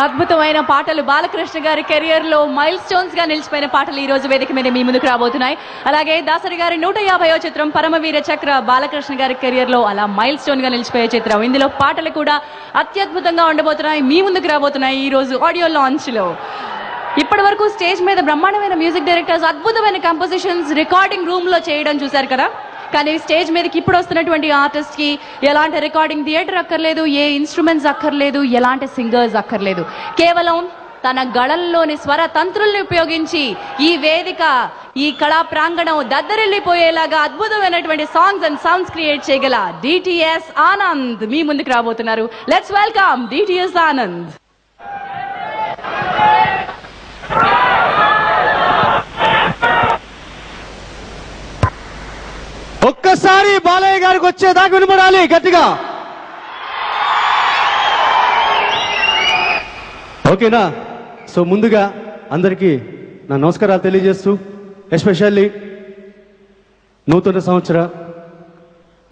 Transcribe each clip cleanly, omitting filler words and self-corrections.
అద్భుతమైన పాటలు బాలకృష్ణ గారి కెరియర్ లో మైల్ స్టోన్స్ గా నిలిచిపోయిన పాటలు ఈ రోజు వేదిక మీద మీ ముందుకు రాబోతున్నాయి. అలాగే దాసరి గారి 150వ చిత్రం పరమవీర చక్ర బాలకృష్ణ గారి కెరియర్ లో అలా మైల్ స్టోన్ గా నిలిచిపోయే చిత్రం. ఇందులో పాటలు కూడా అత్యద్భుతంగా ఉండబోతున్నాయి, మీ ముందుకు రాబోతున్నాయి ఈ రోజు ఆడియో లాంచ్ లో. ఇప్పటి వరకు స్టేజ్ మీద బ్రహ్మాండమైన మ్యూజిక్ డైరెక్టర్స్ అద్భుతమైన కంపోజిషన్స్ రికార్డింగ్ రూమ్ లో చేయడం చూశారు కదా. కానీ స్టేజ్ మీదకి ఇప్పుడు వస్తున్నటువంటి ఆర్టిస్ట్ కి ఎలాంటి రికార్డింగ్ థియేటర్ అక్కర్లేదు, ఏ ఇన్స్ట్రుమెంట్స్ అక్కర్లేదు, ఎలాంటి సింగర్స్ అక్కర్లేదు. కేవలం తన గళంలోని స్వర తంత్రుల్ని ఉపయోగించి ఈ వేదిక, ఈ కళా ప్రాంగణం దద్దరిల్లిపోయేలాగా అద్భుతమైనటువంటి సాంగ్స్ అండ్ సౌండ్స్ క్రియేట్ చేయగల డిటిఎస్ ఆనంద్ మీ ముందుకు రాబోతున్నారు. Let's welcome DTS Anand. ఒక్కసారి బాలయ్య గారికి వచ్చేదాకా వినపడాలి గట్టిగా. ఓకేనా? సో ముందుగా అందరికీ నా నమస్కారాలు తెలియజేస్తూ, ఎస్పెషల్లీ నూతన సంవత్సర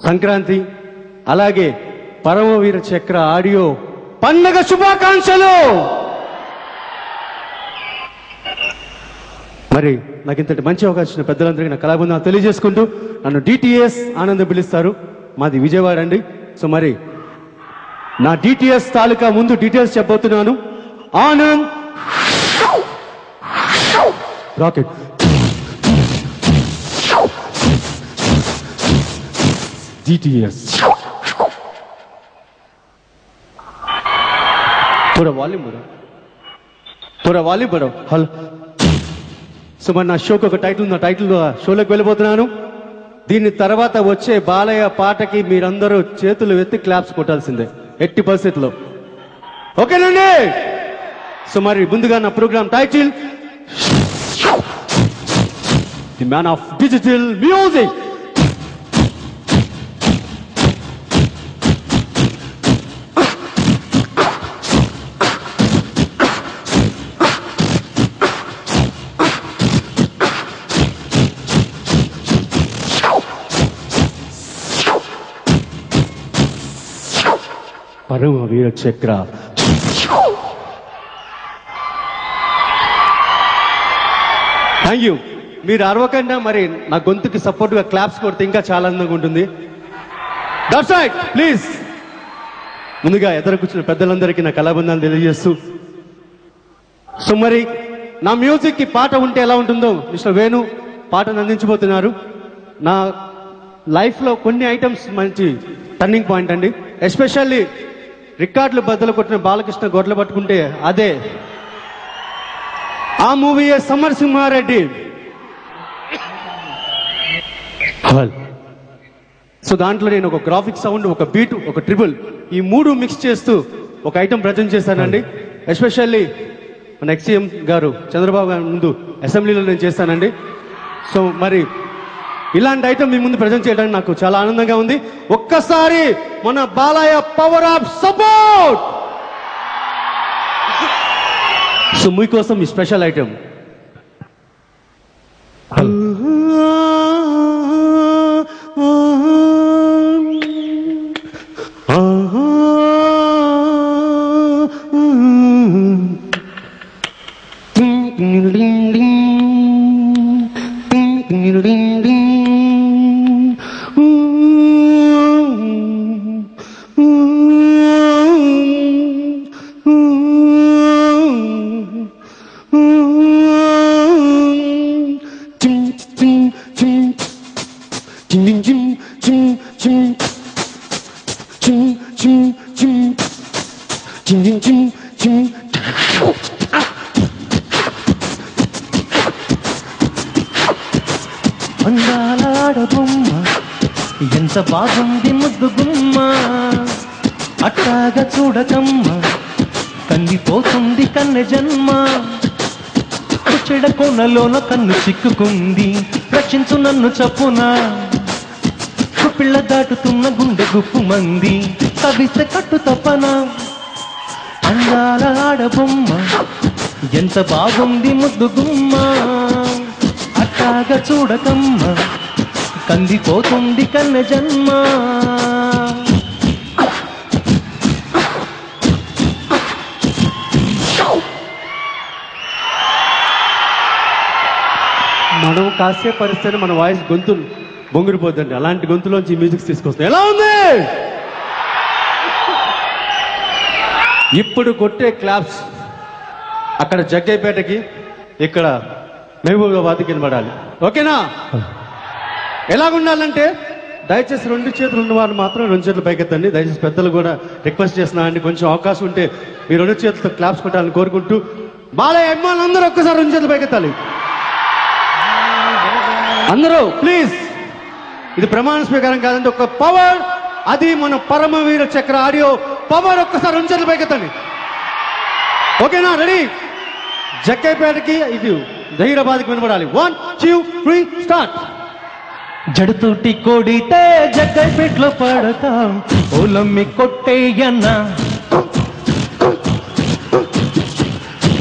సంక్రాంతి అలాగే పరమవీర చక్ర ఆడియో పండగ శుభాకాంక్షలు. మరి నాకు ఇంతటి మంచి అవకాశం పెద్దలందరికీ నా కళాబృందం తెలియజేసుకుంటూ, నన్ను డిటిఎస్ ఆనంద్ పిలుస్తారు, మాది విజయవాడ అండి. సో మరి నా డిటిఎస్ తాలూకా ముందు డీటెయిల్స్ చెప్పబోతున్నాను. ఆనంద్ రాకెట్, డిటిఎస్ थोड़ा वॉल्यूम बढ़ाओ. హలో. సో మరి నా షోకి ఒక టైటిల్ ఉంది, ఆ టైటిల్ షోలోకి వెళ్ళిపోతున్నాను. దీని తర్వాత వచ్చే బాలయ్య పాటకి మీరందరూ చేతులు ఎత్తి క్లాప్స్ కొట్టాల్సిందే ఎట్టి పరిస్థితుల్లో. ఓకేనండి? సో మరి ముందుగా నా program title the man of digital music. Paramveera Chakra. Thank you. మీరు అరవకుండా మరి నా గొంతుకి సపోర్ట్ గా క్లాప్స్ కొడితే ఇంకా చాలా అందంగా ఉంటుంది. That's right. ప్లీజ్ ముందుగా ఎదురు కూర్చున్న పెద్దలందరికీ నా కళాబంధాలు తెలియజేస్తూ, సో మరి నా మ్యూజిక్ కి పాట ఉంటే ఎలా ఉంటుందో మిస్టర్ వేణు పాటను అందించబోతున్నారు. నా లైఫ్ లో కొన్ని ఐటమ్స్ మంచి టర్నింగ్ పాయింట్ అండి. ఎస్పెషల్లీ రికార్డులు బద్దలు కొట్టిన బాలకృష్ణ గొడ్లు పట్టుకుంటే అదే ఆ మూవీయే సమరసింహారెడ్డి. సో దాంట్లో నేను ఒక గ్రాఫిక్ సౌండ్, ఒక బీట్, ఒక ట్రిబుల్, ఈ మూడు మిక్స్ చేస్తూ ఒక ఐటమ్ ప్రజెంట్ చేశానండి. ఎస్పెషల్లీ మన ఎక్స్సీఎం గారు చంద్రబాబు గారి ముందు అసెంబ్లీలో నేను చేస్తానండి. సో మరి ఇలాంటి ఐటమ్ మీ ముందు ప్రజెంట్ చేయడానికి నాకు చాలా ఆనందంగా ఉంది. ఒక్కసారి మన Balayya power of support. So మీకోసం ఈ స్పెషల్ ఐటమ్. అందాల ఆడబొమ్మ ఎంత బాగుంది ముద్దు గుమ్మ, అట్టాగా చూడకమ్మ కందిపోతుంది కన్నె జన్మ. చెడ కొనలోన కన్ను చిక్కుకుంది, రక్షించు నన్ను చప్పున. పిల్ల దాటుతున్న గుండె గుప్పు మంది, కవిస్తే కట్టు తప్పన. అందాల ఆడబొమ్మ ఎంత బాగుంది ముద్దు గుమ్మ, అట్టాగా చూడకమ్మ కందిపోతుంది కన్నె జన్మ. మనం కాసే పరిస్థితి మన వాయిస్ గొంతు బొంగిరిపోద్దండి. అలాంటి గొంతులోంచి మ్యూజిక్ తీసుకొస్తాం. ఎలా ఉంది? ఇప్పుడు కొట్టే క్లాప్స్ అక్కడ జగ్గైపేటకి, ఇక్కడ మహబూబాబాద్కి వినబడాలి. ఓకేనా? ఎలాగుండాలంటే దయచేసి 2 చేతులు ఉన్నవారు మాత్రం 2 చేతులు పైకెత్తండి. దయచేసి పెద్దలు కూడా రిక్వెస్ట్ చేస్తున్నా అండి, కొంచెం అవకాశం ఉంటే మీ 2 చేతులతో క్లాప్స్ కొట్టాలని కోరుకుంటూ, బాలయ్య అభిమానులు అందరూ ఒక్కసారి 2 చేతులు పైకెత్తాలి. అందరూ ప్లీజ్. ఇది ప్రమాణ స్వీకారం కాదంటే ఒక పవర్, అది మన పరమవీర చక్ర ఆడియో పవర్. ఒక్కసారి 2 చేతులు పైకెత్తండి. ఓకేనా? రెడీ? జగ్గైపేటకి, ఇది జహీరాబాద్కి వినబడాలి. 1 2 3 స్టార్ట్. జడుతూటి కొడితే జగ్గైపేటలో పడతాం, ఓలమ్మి కొట్టేయన్నా.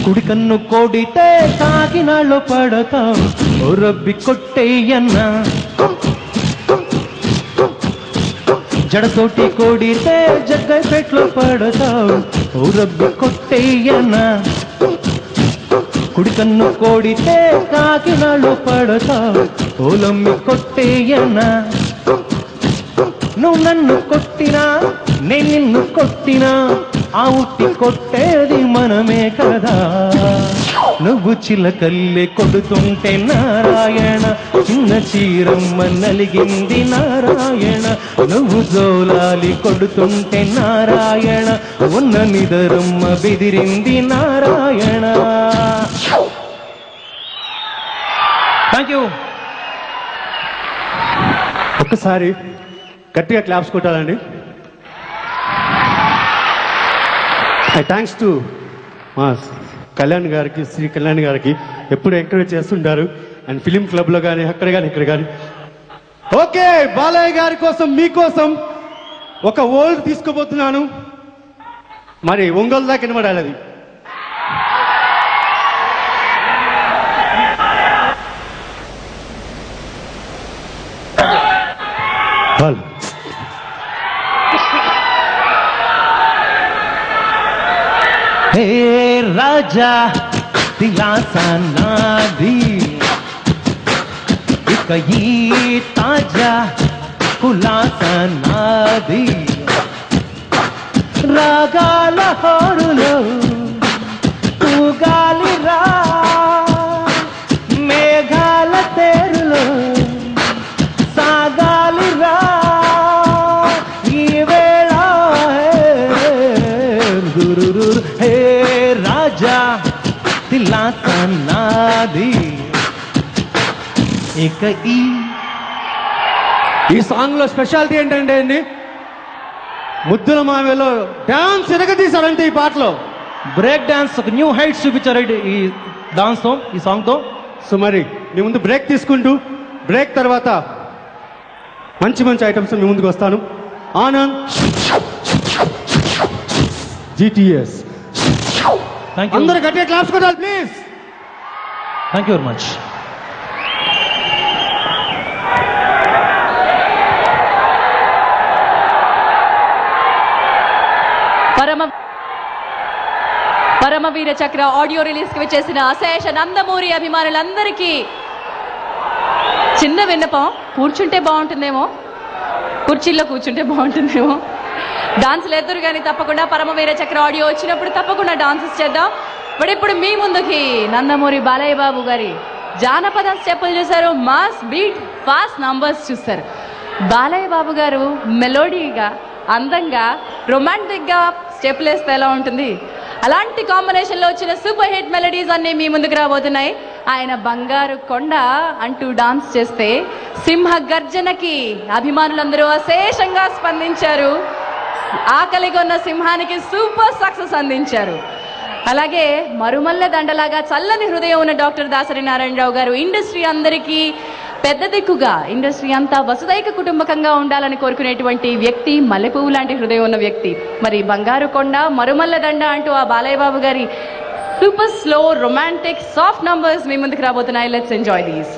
కుడి కన్ను కొడితే కాకినాడలో పడతాం, ఓ రబ్బి కొట్టేయన్నా. జడతోటి కొడితే జగ్గైపేటలో పడతాం, ఓ రబ్బి కొట్టేయన్నా. కుడి కన్ను కొడితే కాకినాడలో పడతాం, ఓలమ్మి కొట్టేయన్నా. నువ్వు నన్ను కొట్టినా నేను నిన్ను కొట్టినా ఆ ఉట్టి కొట్టేది మనమే కదా. నువ్వు చిలకల్లే కొడుతుంటే నారాయణ, చిన్న చీరమ్మ నలిగింది నారాయణ. నువ్వు జోలాలి కొడుతుంటే నారాయణ, ఉన్న నిదరమ్మ బెదిరింది నారాయణ. Thank you. ఒక్కసారి గట్టిగా క్లాప్స్ కొట్టాలండి. థ్యాంక్స్ టు మా కళ్యాణ్ గారికి, శ్రీ కళ్యాణ్ గారికి ఎప్పుడు ఎంకరేజ్ చేస్తుంటారు. అండ్ ఫిలిం క్లబ్లో కానీ అక్కడ కానీ ఇక్కడ కానీ. ఓకే, బాలయ్య గారి కోసం మీకోసం ఒక ఓల్డ్ తీసుకోబోతున్నాను. మరి ఒంగోలు దాకా వినబడాలి అది. హే రాజా దిలాసా నాది, ఇక ఈ తాజా కులాసా నాది. రాగాల హోరులో తూగాలి రా, మేఘాల తేరులో సాగాలి రా. ఈ వేళ గురు హే రాజా దిలాసా నాది, ఇక ఈ సాంగ్ లో స్పెషాలిటీ ఏంటంటే అండి, ముద్దుల మావేలో డాన్స్ ఎరగదీశారంటే ఈ పాటలో. బ్రేక్ డాన్స్ ఒక న్యూ హైట్స్ చూపించారు ఈ డాన్స్ తో, ఈ సాంగ్ తో. సో మరి మీ ముందు బ్రేక్ తీసుకుంటూ, బ్రేక్ తర్వాత మంచి మంచి ఐటమ్స్ మీ ముందుకు వస్తాను. ఆనంద్ GTS. Thank you. అందరూ గట్టిగా క్లాప్స్ కొట్టాలి please. Thank you very much. Paramveera Chakra audio release కి వచ్చేసిన అశేష నందమూరి అభిమానులందరికీ చిన్న విన్నపం, కూర్చుంటే బాగుంటుందేమో, కుర్చీల్లో కూర్చుంటే బాగుంటుందేమో. డాన్సులు ఎదురు కానీ తప్పకుండా పరమవీర చక్ర ఆడియో వచ్చినప్పుడు తప్పకుండా డాన్సెస్ చేద్దాం. బట్ ఇప్పుడు మీ ముందుకి నందమూరి బాలయ్య బాబు గారి జానపద స్టెప్పులు చూశారు, మాస్ బీట్ ఫాస్ట్ నంబర్స్ చూస్తారు. బాలయ్య బాబు గారు మెలోడీగా, అందంగా, రొమాంటిక్గా స్టెప్పులు వేస్తే ఎలా ఉంటుంది? అలాంటి కాంబినేషన్లో వచ్చిన సూపర్ హిట్ మెలడీస్ అన్నీ మీ ముందుకు రాబోతున్నాయి. ఆయన బంగారు కొండ అంటూ డాన్స్ చేస్తే సింహ గర్జనకి అభిమానులందరూ అశేషంగా స్పందించారు. ఆకలిగొన్న సింహానికి సూపర్ సక్సెస్ అందించారు. అలాగే మరుమల్ల దండలాగా చల్లని హృదయం ఉన్న డాక్టర్ దాసరి నారాయణరావు గారు ఇండస్ట్రీ అందరికీ పెద్ద దిక్కుగా, ఇండస్ట్రీ అంతా వసుదైక కుటుంబకంగా ఉండాలని కోరుకునేటువంటి వ్యక్తి, మల్లెపువ్వు లాంటి హృదయం ఉన్న వ్యక్తి. మరి బంగారు కొండ, మరుమల్ల దండ అంటూ ఆ బాలయ్య బాబు గారి super slow romantic soft numbers మీ ముందుకు రాబోతున్నాయి. Let's enjoy these.